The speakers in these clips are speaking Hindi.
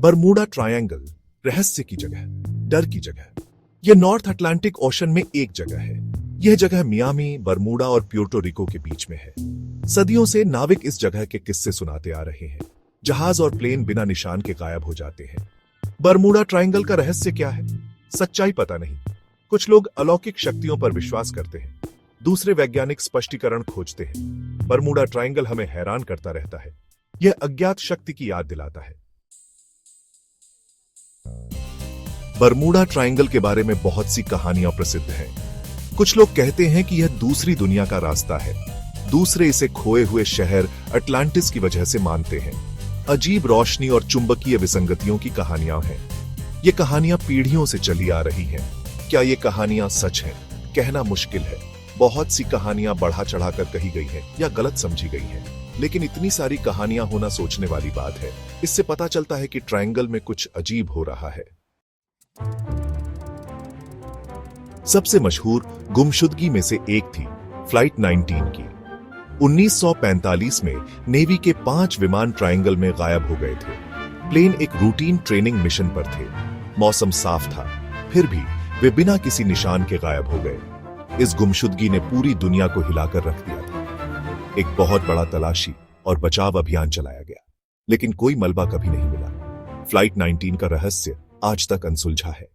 बरमूडा ट्रायंगल रहस्य की जगह, डर की जगह। यह नॉर्थ अटलांटिक ओशन में एक जगह है। यह जगह मियामी, बरमूडा और प्यूर्टो रिको के बीच में है। सदियों से नाविक इस जगह के किस्से सुनाते आ रहे हैं। जहाज और प्लेन बिना निशान के गायब हो जाते हैं। बरमूडा ट्रायंगल का रहस्य क्या है? सच्चाई पता नहीं। कुछ लोग अलौकिक शक्तियों पर विश्वास करते हैं, दूसरे वैज्ञानिक स्पष्टीकरण खोजते हैं। बरमूडा ट्रायंगल हमें हैरान करता रहता है। यह अज्ञात शक्ति की याद दिलाता है। बरमूडा ट्रायंगल के बारे में बहुत सी कहानियां प्रसिद्ध हैं। कुछ लोग कहते हैं कि यह दूसरी दुनिया का रास्ता है। दूसरे इसे खोए हुए शहर अटलांटिस की वजह से मानते हैं। अजीब रोशनी और चुंबकीय विसंगतियों की कहानियां हैं। ये कहानियां पीढ़ियों से चली आ रही हैं। क्या ये कहानियां सच हैं? कहना मुश्किल है। बहुत सी कहानियां बढ़ा चढ़ाकर कही गई हैं या गलत समझी गई हैं। लेकिन इतनी सारी कहानियां होना सोचने वाली बात है। इससे पता चलता है कि ट्रायंगल में कुछ अजीब हो रहा है। सबसे मशहूर गुमशुदगी में से एक थी फ्लाइट 19 की। 1945 में नेवी के 5 विमान ट्रायंगल में गायब हो गए थे। प्लेन एक रूटीन ट्रेनिंग मिशन पर थे। मौसम साफ था, फिर भी वे बिना किसी निशान के गायब हो गए। इस गुमशुदगी ने पूरी दुनिया को हिलाकर रख दिया था। एक बहुत बड़ा तलाशी और बचाव अभियान चलाया गया, लेकिन कोई मलबा कभी नहीं मिला। फ्लाइट 19 का रहस्य आज तक अनसुलझा है।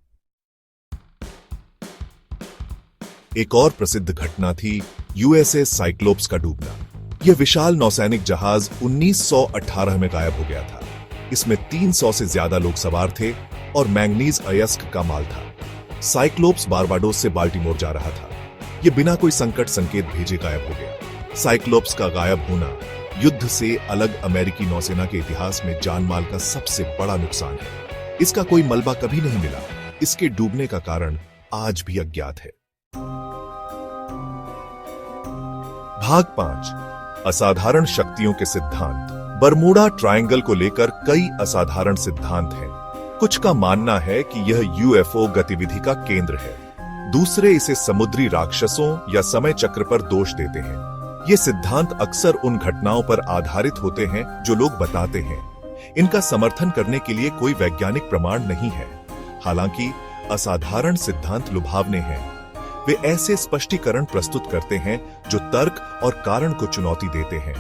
एक और प्रसिद्ध घटना थी यूएसएस साइक्लोप्स का डूबना। यह विशाल नौसैनिक जहाज 1918 में गायब हो गया था। इसमें 300 से ज्यादा लोग सवार थे और मैंगनीज अयस्क का माल था। साइक्लोप्स बारबाडोस से बाल्टीमोर जा रहा था। यह बिना कोई संकट संकेत भेजे गायब हो गया। साइक्लोप्स का गायब होना युद्ध से अलग अमेरिकी नौसेना के इतिहास में जानमाल का सबसे बड़ा नुकसान है। इसका कोई मलबा कभी नहीं मिला। इसके डूबने का कारण आज भी अज्ञात है। भाग 5 असाधारण शक्तियों के सिद्धांत। बरमूडा ट्रायंगल को लेकर कई असाधारण सिद्धांत हैं। कुछ का मानना है कि यह यूएफओ गतिविधि का केंद्र है। दूसरे इसे समुद्री राक्षसों या समय चक्र पर दोष देते हैं। ये सिद्धांत अक्सर उन घटनाओं पर आधारित होते हैं जो लोग बताते हैं। इनका समर्थन करने के लिए कोई वैज्ञानिक प्रमाण नहीं है। हालांकि असाधारण सिद्धांत लुभावने हैं। वे ऐसे स्पष्टीकरण प्रस्तुत करते हैं जो तर्क और कारण को चुनौती देते हैं।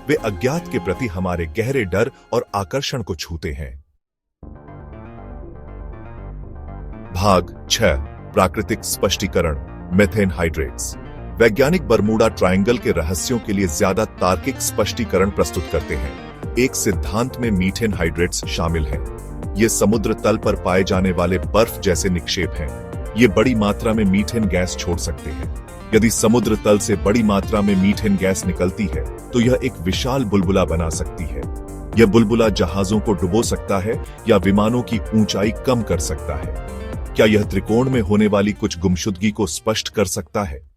वे अज्ञात के प्रति हमारे गहरे डर और आकर्षण को छूते हैं। भाग 6 प्राकृतिक स्पष्टीकरण। Methane hydrates. वैज्ञानिक बरमूडा ट्रायंगल के रहस्यों के लिए ज्यादा तार्किक स्पष्टीकरण प्रस्तुत करते हैं। एक सिद्धांत में मीथेन हाइड्रेट्स शामिल हैं। ये समुद्र तल पर पाए जाने वाले बर्फ जैसे निक्षेप हैं। ये बड़ी मात्रा में मीथेन गैस छोड़ सकते हैं। यदि समुद्र तल से बड़ी मात्रा में मीथेन गैस निकलती है तो यह एक विशाल बुलबुला बना सकती है। यह बुलबुला जहाजों को डुबो सकता है या विमानों की ऊंचाई कम कर सकता है। क्या यह त्रिकोण में होने वाली कुछ गुमशुदगी को स्पष्ट कर सकता है?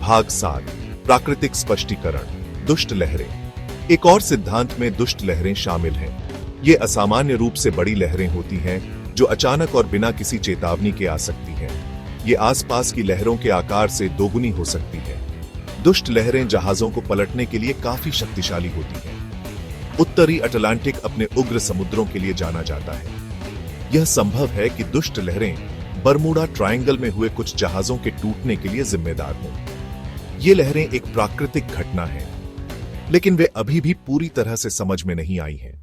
भाग 7 प्राकृतिक स्पष्टीकरण। दुष्ट लहरें। एक और सिद्धांत में दुष्ट लहरें शामिल हैं। ये असामान्य रूप से बड़ी लहरें होती हैं जो अचानक और बिना किसी चेतावनी के आ सकती हैं। ये आसपास की लहरों के आकार से दोगुनी हो सकती हैं। दुष्ट लहरें जहाजों को पलटने के लिए काफी शक्तिशाली होती हैं। उत्तरी अटलांटिक अपने उग्र समुद्रों के लिए जाना जाता है। यह संभव है कि दुष्ट लहरें बरमूडा ट्रायंगल में हुए कुछ जहाजों के टूटने के लिए जिम्मेदार हों। ये लहरें एक प्राकृतिक घटना है, लेकिन वे अभी भी पूरी तरह से समझ में नहीं आई हैं।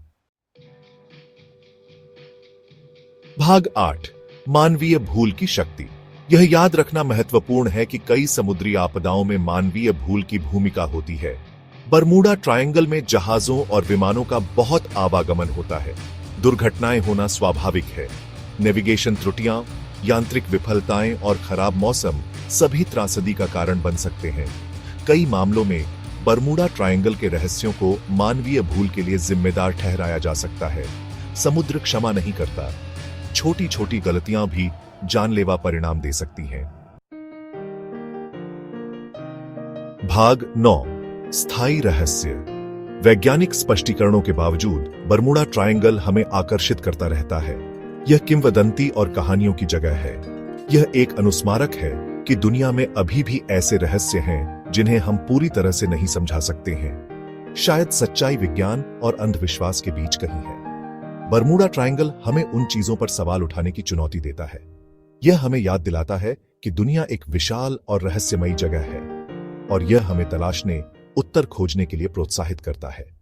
भाग 8 मानवीय भूल की शक्ति। यह याद रखना महत्वपूर्ण है कि कई समुद्री आपदाओं में मानवीय भूल की भूमिका होती है। बरमूडा ट्रायंगल में जहाजों और विमानों का बहुत आवागमन होता है। दुर्घटनाएं होना स्वाभाविक है। नेविगेशन त्रुटियां, यांत्रिक विफलताएं और खराब मौसम सभी त्रासदी का कारण बन सकते हैं। कई मामलों में बरमूडा ट्रायंगल के रहस्यों को मानवीय भूल के लिए जिम्मेदार ठहराया जा सकता है। समुद्र क्षमा नहीं करता। छोटी छोटी गलतियां भी जानलेवा परिणाम दे सकती हैं। भाग 9 स्थायी रहस्य। वैज्ञानिक स्पष्टीकरणों के बावजूद बरमूडा ट्रायंगल हमें आकर्षित करता रहता है। यह किंवदंती और कहानियों की जगह है। यह एक अनुस्मारक है कि दुनिया में अभी भी ऐसे रहस्य हैं जिन्हें हम पूरी तरह से नहीं समझा सकते हैं। शायद सच्चाई विज्ञान और अंधविश्वास के बीच कहीं है। बरमूडा ट्रायंगल हमें उन चीजों पर सवाल उठाने की चुनौती देता है। यह हमें याद दिलाता है कि दुनिया एक विशाल और रहस्यमयी जगह है और यह हमें तलाशने, उत्तर खोजने के लिए प्रोत्साहित करता है।